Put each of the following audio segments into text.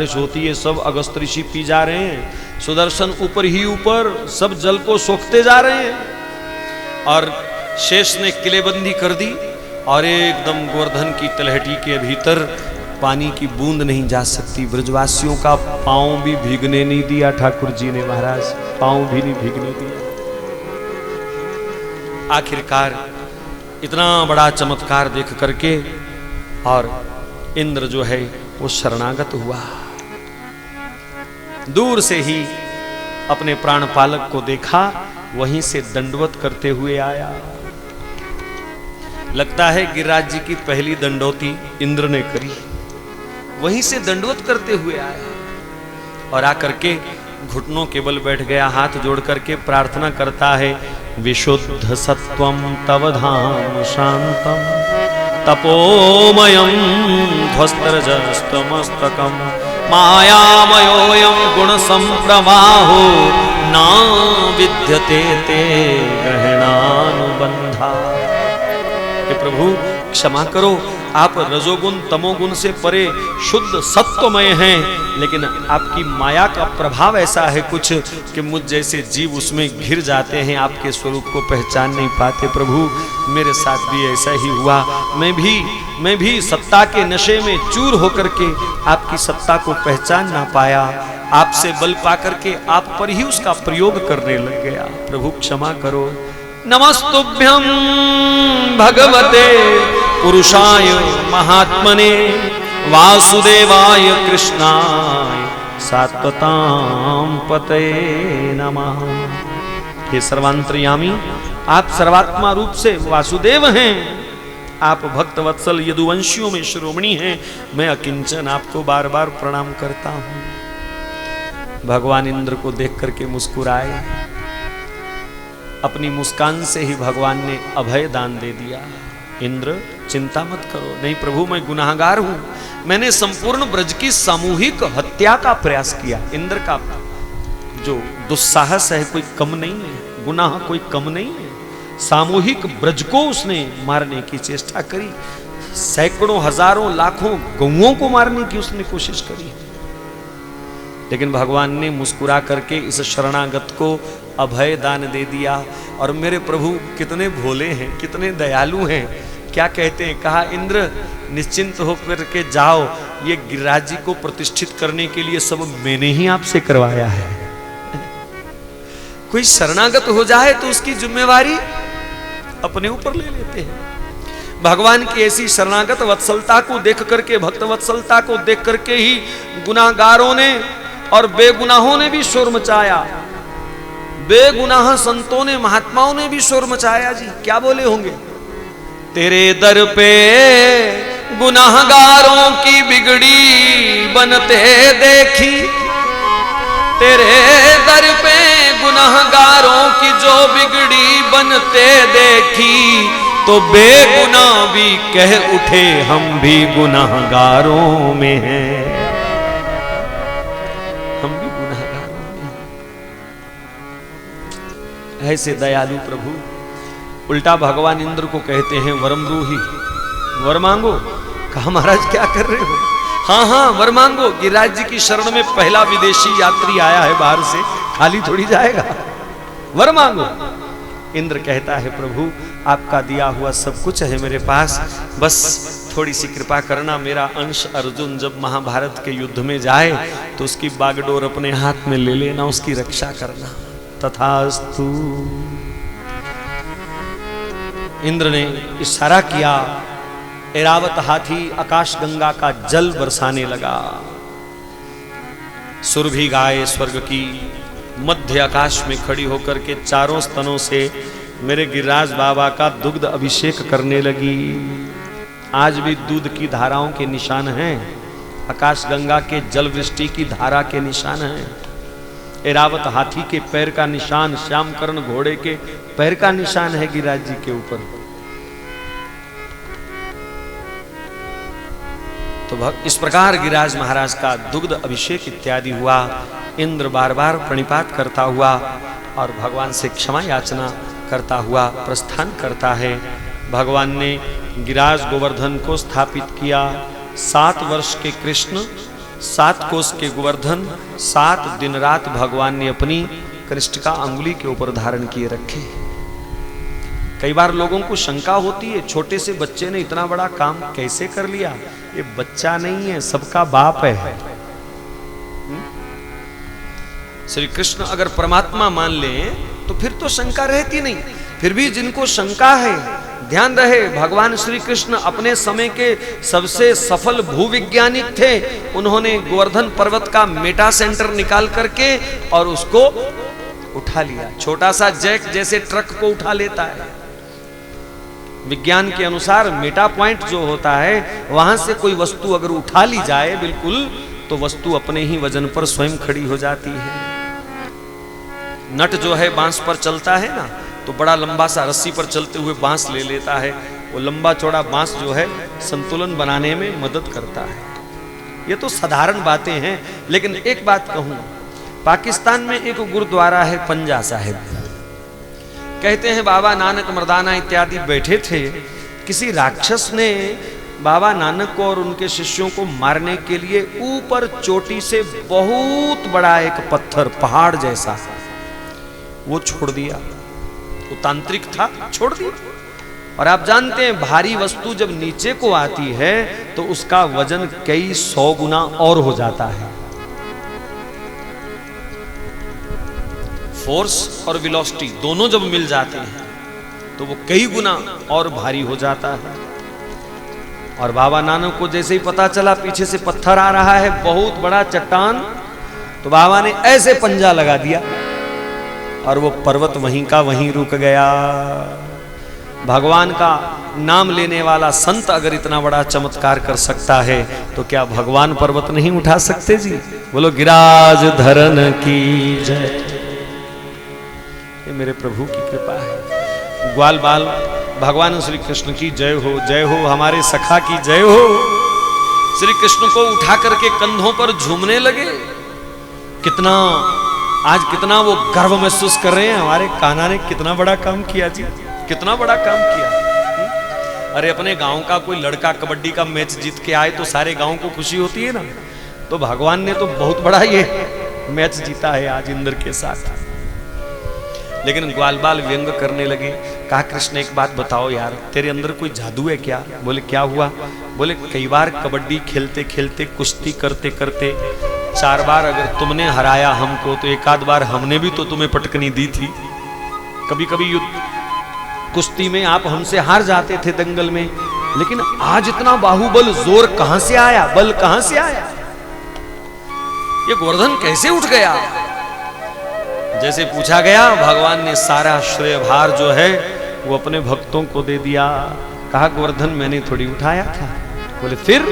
बारिश होती है, सब अगस्त ऋषि पी जा रहे हैं, सुदर्शन ऊपर ही ऊपर सब जल को सोखते जा रहे हैं। और शेष ने किलेबंदी कर दी और एकदम गोवर्धन की तलहटी के भीतर पानी की बूंद नहीं जा सकती। ब्रजवासियों का पांव भी भीगने नहीं दिया ठाकुर जी ने, महाराज पांव भी नहीं भीगने दिया। आखिरकार इतना बड़ा चमत्कार देख करके और इंद्र जो है वो शरणागत हुआ। दूर से ही अपने प्राण पालक को देखा, वहीं से दंडवत करते हुए आया। लगता है गिरिराज जी की पहली दंडोती इंद्र ने करी, वहीं से दंडवत करते हुए आया और आकर के घुटनों के बल बैठ गया, हाथ जोड़ करके प्रार्थना करता है, विशुद्ध सत्वम तव धाम शांतम तपोमयम ध्वस्तरजस्तमस्तकम मायामयोऽयं गुण संप्रवाहो ना विद्यते ते ग्रहणानुबंधा। हे प्रभु क्षमा करो, आप रजोगुण तमोगुण से परे शुद्ध सत्वमय हैं, लेकिन आपकी माया का प्रभाव ऐसा है कुछ कि मुझ जैसे जीव उसमें घिर जाते हैं, आपके स्वरूप को पहचान नहीं पाते। प्रभु मेरे साथ भी ऐसा ही हुआ, मैं भी सत्ता के नशे में चूर होकर के आपकी सत्ता को पहचान ना पाया, आपसे बल पा करके आप पर ही उसका प्रयोग करने लग गया। प्रभु क्षमा करो। नमस्तुभ्यं भगवते पुरुषाय महात्मने वासुदेवाय कृष्णाय सात्वतां पतये नमः। हे सर्वांतर्यामी, आप सर्वात्मा रूप से वासुदेव हैं, आप भक्त वत्सल यदुवंशियों में शिरोमणि हैं, मैं अकिंचन आपको बार बार प्रणाम करता हूं। भगवान इंद्र को देख करके मुस्कुराए, अपनी मुस्कान से ही भगवान ने अभय दान दे दिया। इंद्र चिंता मत करो। नहीं प्रभु, मैं गुनाहगार हूं, मैंने संपूर्ण ब्रज की सामूहिक हत्या का प्रयास किया। इंद्र का जो दुस्साहस है कोई कम नहीं है, गुनाह कोई कम नहीं है। सामूहिक ब्रज को उसने मारने की चेष्टा करी, सैकड़ों हजारों लाखों गौओं को मारने की उसने कोशिश करी, लेकिन भगवान ने मुस्कुरा करके इस शरणागत को अभय दान दे दिया। और मेरे प्रभु कितने भोले हैं, कितने दयालु हैं। क्या कहते हैं, कहा इंद्र निश्चिंत होकर के जाओ, ये गिरिराज जी को प्रतिष्ठित करने के लिए सब मैंने ही आपसे करवाया है। कोई शरणागत हो जाए तो उसकी जिम्मेवारी अपने ऊपर ले लेते हैं। भगवान की ऐसी शरणागत वत्सलता को देख करके, भक्त वत्सलता को देख करके ही गुनाहगारों ने और बेगुनाहों ने भी शोर मचाया, बेगुनाह संतों ने, महात्माओं ने भी शोर मचाया। जी क्या बोले होंगे, तेरे दर पे गुनाहगारों की बिगड़ी बनते देखी, तेरे दर पे गुनाहगारों की जो बिगड़ी बनते देखी, तो बेगुनाह भी कह उठे हम भी गुनाहगारों में हैं, हम भी गुनाहगारों में हैं। ऐसे दयालु प्रभु उल्टा भगवान इंद्र को कहते हैं, वरम रूही, वर मांगो। कहा महाराज क्या कर रहे हो? हाँ हाँ वर मांगो, गिरिराज जी की शरण में पहला विदेशी यात्री आया है बाहर से, खाली थोड़ी जाएगा, वर मांगो। इंद्र कहता है, प्रभु आपका दिया हुआ सब कुछ है मेरे पास, बस थोड़ी सी कृपा करना, मेरा अंश अर्जुन जब महाभारत के युद्ध में जाए तो उसकी बागडोर अपने हाथ में ले लेना, उसकी रक्षा करना। तथास्तु। इंद्र ने इशारा किया, ऐरावत हाथी आकाश गंगा का जल बरसाने लगा। सुरभि गाय स्वर्ग की मध्य आकाश में खड़ी होकर के चारों स्तनों से मेरे गिरिराज बाबा का दुग्ध अभिषेक करने लगी। आज भी दूध की धाराओं के निशान हैं, आकाश गंगा के जल वृष्टि की धारा के निशान हैं, ऐरावत हाथी के पैर का निशान, श्यामकर्ण घोड़े के पैर का निशान है गिरिराज जी के ऊपर। तो इस प्रकार गिरिराज महाराज का दुग्ध अभिषेक इत्यादि हुआ। इंद्र बार बार प्रणिपात करता हुआ और भगवान से क्षमा याचना करता हुआ प्रस्थान करता है। भगवान ने गिरिराज गोवर्धन को स्थापित किया। 7 वर्ष के कृष्ण 7 कोस के गोवर्धन 7 दिन रात भगवान ने अपनी कृष्टिका अंगुली के ऊपर धारण किए रखे। कई बार लोगों को शंका होती है, छोटे से बच्चे ने इतना बड़ा काम कैसे कर लिया? ये बच्चा नहीं है, सबका बाप है। श्री कृष्ण अगर परमात्मा मान लें तो फिर तो शंका रहती नहीं। फिर भी जिनको शंका है, ध्यान रहे, भगवान श्री कृष्ण अपने समय के सबसे सफल भूविज्ञानिक थे। उन्होंने गोवर्धन पर्वत का मेटा सेंटर निकाल करके और उसको उठा लिया। छोटा सा जैक जैसे ट्रक को उठा लेता है। विज्ञान के अनुसार मेटा पॉइंट जो होता है, वहां से कोई वस्तु अगर उठा ली जाए बिल्कुल, तो वस्तु अपने ही वजन पर स्वयं खड़ी हो जाती है। नट जो है बांस पर चलता है ना, तो बड़ा लंबा सा रस्सी पर चलते हुए बांस ले लेता है। वो लंबा चौड़ा बांस जो है संतुलन बनाने में मदद करता है। ये तो साधारण बातें हैं, लेकिन एक बात कहूं, पाकिस्तान में एक गुरुद्वारा है पंजा साहिब। कहते हैं बाबा नानक मर्दाना इत्यादि बैठे थे। किसी राक्षस ने बाबा नानक को और उनके शिष्यों को मारने के लिए ऊपर चोटी से बहुत बड़ा एक पत्थर, पहाड़ जैसा, वो छोड़ दिया। वो तांत्रिक था, छोड़ दिया। और आप जानते हैं भारी वस्तु जब नीचे को आती है तो उसका वजन कई 100 गुना और हो जाता है। फोर्स और वेलोसिटी दोनों जब मिल जाते हैं तो वो कई गुना और भारी हो जाता है। और बाबा नानक को जैसे ही पता चला पीछे से पत्थर आ रहा है, बहुत बड़ा चट्टान, तो बाबा ने ऐसे पंजा लगा दिया और वो पर्वत वहीं का वहीं रुक गया। भगवान का नाम लेने वाला संत अगर इतना बड़ा चमत्कार कर सकता है तो क्या भगवान पर्वत नहीं उठा सकते जी? बोलो गिराज धरन की जय। ये मेरे प्रभु की कृपा है। ग्वाल बाल भगवान श्री कृष्ण की जय हो, जय हो, हमारे सखा की जय हो। श्री कृष्ण को उठा करके कंधों पर झूमने लगे। कितना आज कितना वो गर्व महसूस कर रहे हैं, हमारे कान्हा ने कितना बड़ा काम किया जी, कितना बड़ा काम किया। अरे अपने गांव का कोई लड़का कबड्डी का मैच जीत के आए तो सारे गांव को खुशी होती है ना। तो भगवान ने तो बहुत बड़ा ये मैच जीता है आज इंद्र के साथ। लेकिन ग्वाल बाल व्यंग करने लगे। कहा कृष्ण एक बात बताओ यार, तेरे अंदर कोई जादू है क्या? बोले क्या हुआ? बोले कई बार कबड्डी खेलते खेलते, कुश्ती करते करते 4 बार अगर तुमने हराया हमको तो एक आध बार हमने भी तो तुम्हें पटकनी दी थी। कभी कभी युद्ध कुश्ती में आप हमसे हार जाते थे दंगल में, लेकिन आज इतना बाहुबल, जोर कहां से आया, बल कहां से आया? ये गोवर्धन कैसे उठ गया? जैसे पूछा गया, भगवान ने सारा श्रेय भार जो है वो अपने भक्तों को दे दिया। कहा गोवर्धन मैंने थोड़ी उठाया था। बोले फिर?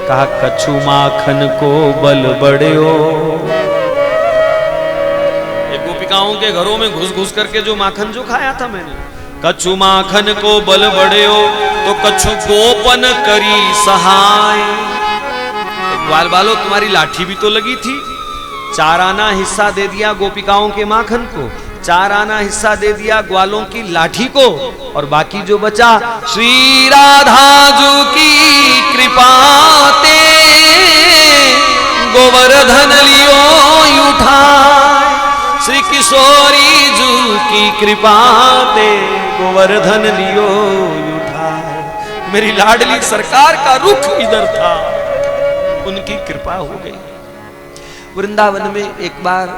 कहा कछु माखन को बल बढ़ियो। ये गोपिकाओं के घरों में घुस घुस करके जो माखन जो खाया था मैंने, कछु माखन को बल बढ़ियो तो कछु गोपन करी सहाय। ग्वाल बालो तुम्हारी लाठी भी तो लगी थी, 4 आना हिस्सा दे दिया गोपिकाओं के माखन को, 4 आना हिस्सा दे दिया ग्वालों की लाठी को, और बाकी जो बचा श्री राधा जू की कृपा ते गोवर्धन लियो उठाए। श्री किशोरी जू की कृपा ते गोवर्धन लियो उठाए। मेरी लाडली सरकार का रुख इधर था, उनकी कृपा हो गई। वृंदावन में एक बार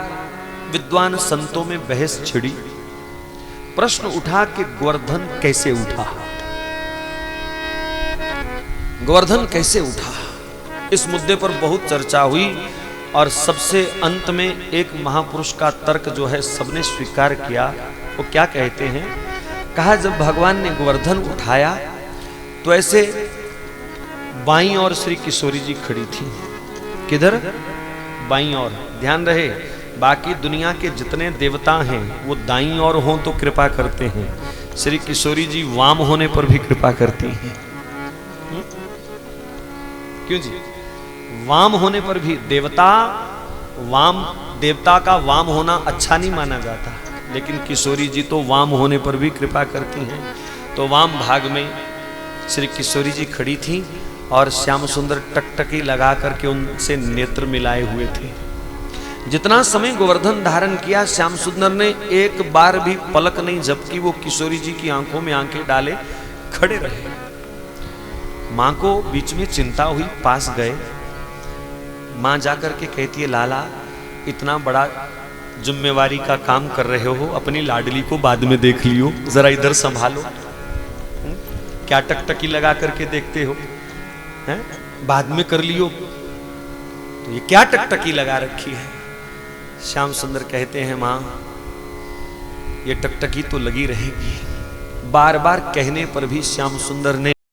विद्वान संतों में बहस छिड़ी। प्रश्न उठा कि गोवर्धन कैसे उठा, गोवर्धन कैसे उठा। इस मुद्दे पर बहुत चर्चा हुई और सबसे अंत में एक महापुरुष का तर्क जो है सबने स्वीकार किया। वो क्या कहते हैं? कहा जब भगवान ने गोवर्धन उठाया तो ऐसे बाईं ओर श्री किशोरी जी खड़ी थी। किधर? बाईं ओर। ध्यान रहे, बाकी दुनिया के जितने देवता हैं वो दाईं ओर हों तो कृपा करते हैं, श्री किशोरी जी वाम होने पर भी कृपा करती हैं। क्यों जी? वाम होने पर भी देवता, वाम देवता का वाम होना अच्छा नहीं माना जाता, लेकिन किशोरी जी तो वाम होने पर भी कृपा करती हैं। तो वाम भाग में श्री किशोरी जी खड़ी थी और श्याम सुंदर टकटकी लगा करके उनसे नेत्र मिलाए हुए थे। जितना समय गोवर्धन धारण किया श्याम सुंदर ने एक बार भी पलक नहीं झपकी, वो किशोरी जी की आंखों में आंखें डाले खड़े रहे। मां को बीच में चिंता हुई, पास गए। मां जाकर के कहती है, लाला इतना बड़ा जिम्मेवारी का काम कर रहे हो, अपनी लाडली को बाद में देख लियो, जरा इधर संभालो। क्या टकटकी लगा करके देखते हो, हैं? बाद में कर लियो। तो ये क्या टकटकी लगा रखी है? श्याम सुंदर कहते हैं, मां ये टकटकी तो लगी रहेगी। बार बार कहने पर भी श्याम सुंदर ने